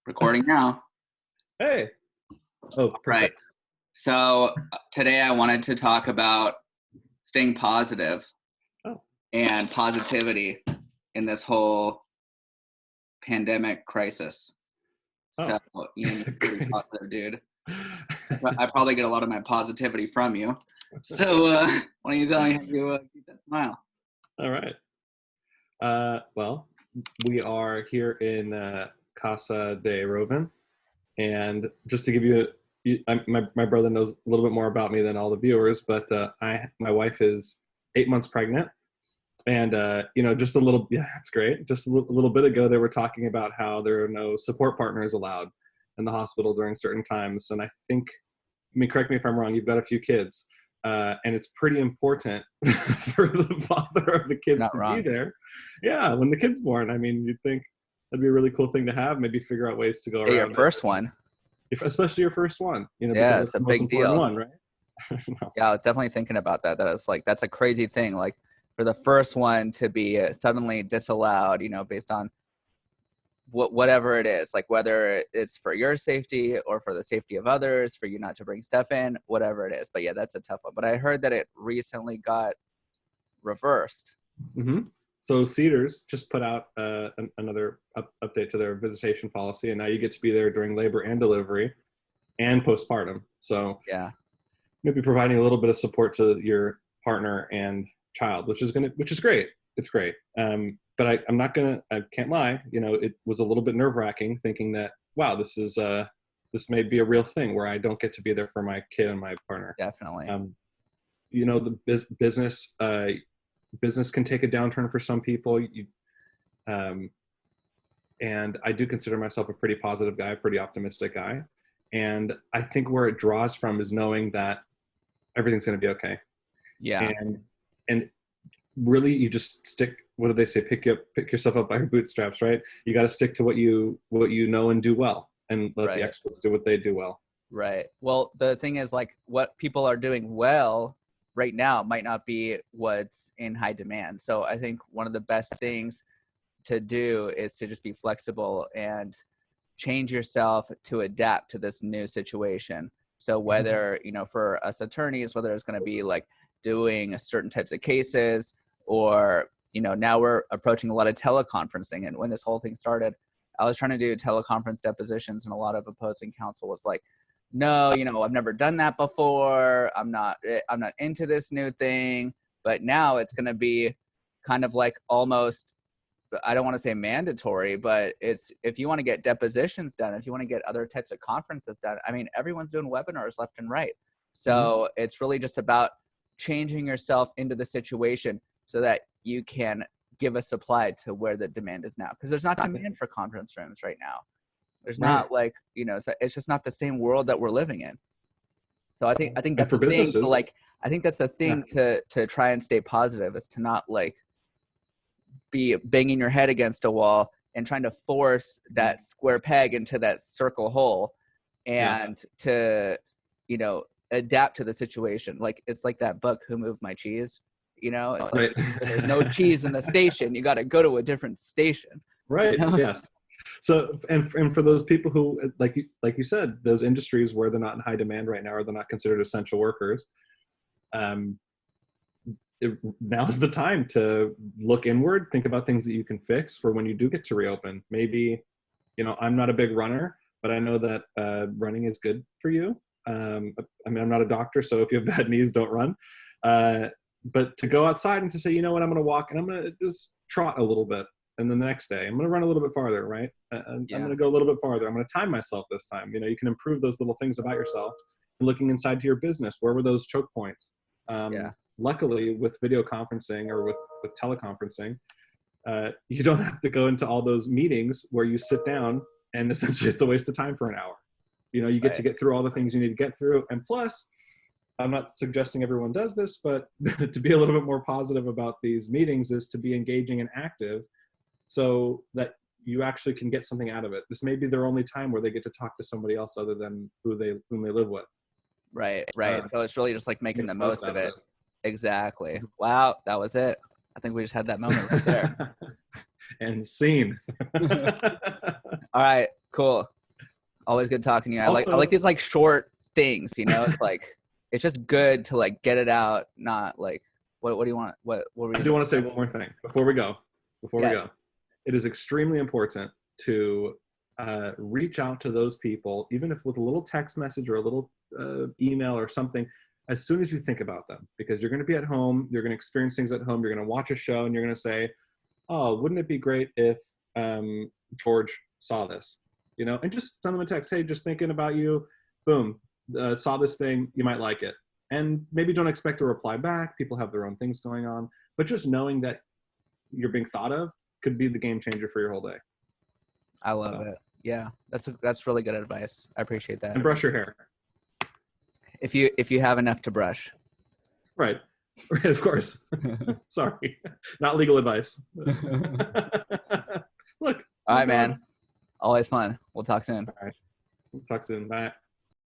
Recording now. Hey. Oh, perfect. Right. So today I wanted to talk about staying positive and positivity in this whole pandemic crisis. So Ian, you're pretty positive, dude. I probably get a lot of my positivity from you. So why don't you tell me how you keep that smile? All right. Well, we are here in Casa de Roven. And just to give you, my brother knows a little bit more about me than all the viewers, but my wife is 8 months pregnant. And, just it's great. Just a little bit ago, they were talking about how there are no support partners allowed in the hospital during certain times. And I think, correct me if I'm wrong, you've got a few kids. And it's pretty important for the father of the kids be there. Yeah, when the kid's born. I mean, you'd think that'd be a really cool thing to have. Maybe figure out ways to go around your first one. Especially your first one. Yeah, it's a big deal. One, right? No. Yeah, I was definitely thinking about that. That was that's a crazy thing. Like for the first one to be suddenly disallowed, based on whatever it is, like whether it's for your safety or for the safety of others, for you not to bring stuff in, whatever it is. But yeah, that's a tough one. But I heard that it recently got reversed. Mm-hmm. So Cedars just put out another update to their visitation policy, and now you get to be there during labor and delivery and postpartum. So yeah, you'll be providing a little bit of support to your partner and child, which is great. It's great. But I can't lie. It was a little bit nerve-wracking thinking that, wow, this may be a real thing where I don't get to be there for my kid and my partner. Definitely. The business can take a downturn for some people. And I do consider myself a pretty positive guy, pretty optimistic guy. And I think where it draws from is knowing that everything's going to be okay. Yeah. And really, you just stick. What do they say? Pick yourself up by your bootstraps, right? You got to stick to what you know and do well, and let the experts do what they do well. Right. Well, the thing is, like, what people are doing well right now might not be what's in high demand. So I think one of the best things to do is to just be flexible and change yourself to adapt to this new situation. So whether, for us attorneys, whether it's going to be like doing certain types of cases or, now we're approaching a lot of teleconferencing. And when this whole thing started, I was trying to do teleconference depositions, and a lot of opposing counsel was like, no, I've never done that before. I'm not into this new thing. But now it's going to be kind of like almost, I don't want to say mandatory, but it's, if you want to get depositions done, if you want to get other types of conferences done, I mean, everyone's doing webinars left and right. So it's really just about changing yourself into the situation so that you can give a supply to where the demand is now. Because there's not demand for conference rooms right now. There's not it's just not the same world that we're living in. So I think that's the thing to I think that's the thing to try and stay positive, is to not be banging your head against a wall and trying to force that square peg into that circle hole, and to, adapt to the situation. Like, it's like that book, Who Moved My Cheese? It's like, there's no cheese in the station. You got to go to a different station. Right. Yes. So, and for those people who, like you said, those industries where they're not in high demand right now, or they're not considered essential workers, now's the time to look inward, think about things that you can fix for when you do get to reopen. Maybe, I'm not a big runner, but I know that running is good for you. I'm not a doctor, so if you have bad knees, don't run. But to go outside and to say, I'm going to walk and I'm going to just trot a little bit. And then the next day, I'm going to run a little bit farther, right? I'm going to go a little bit farther. I'm going to time myself this time. You can improve those little things about yourself. And looking inside to your business, where were those choke points? Luckily, with video conferencing or with teleconferencing, you don't have to go into all those meetings where you sit down and essentially it's a waste of time for an hour. You get to get through all the things you need to get through. And plus, I'm not suggesting everyone does this, but to be a little bit more positive about these meetings is to be engaging and active so that you actually can get something out of it. This may be their only time where they get to talk to somebody else other than whom they live with. Right. So it's really just like making the most of it. Exactly. Wow, that was it. I think we just had that moment right there. And scene. All right, cool. Always good talking to you. I like Also- these like short things, you know. It's like it's just good to like get it out, not like what do you want? What were I you do want to say saying? one more thing before we go. Yeah. It is extremely important to reach out to those people, even if with a little text message or a little email or something, as soon as you think about them, because you're going to be at home, you're going to experience things at home, you're going to watch a show, and you're going to say, "Oh, wouldn't it be great if George saw this?" You know, and just send them a text. Hey, just thinking about you. Boom, saw this thing. You might like it. And maybe don't expect a reply back. People have their own things going on, but just knowing that you're being thought of could be the game changer for your whole day. I love it. Yeah, that's really good advice. I appreciate that. And brush your hair. If you have enough to brush. Right. Right, of course. Sorry. Not legal advice. Look. All right, man. Always fun. We'll talk soon. All right. Talk soon. Bye.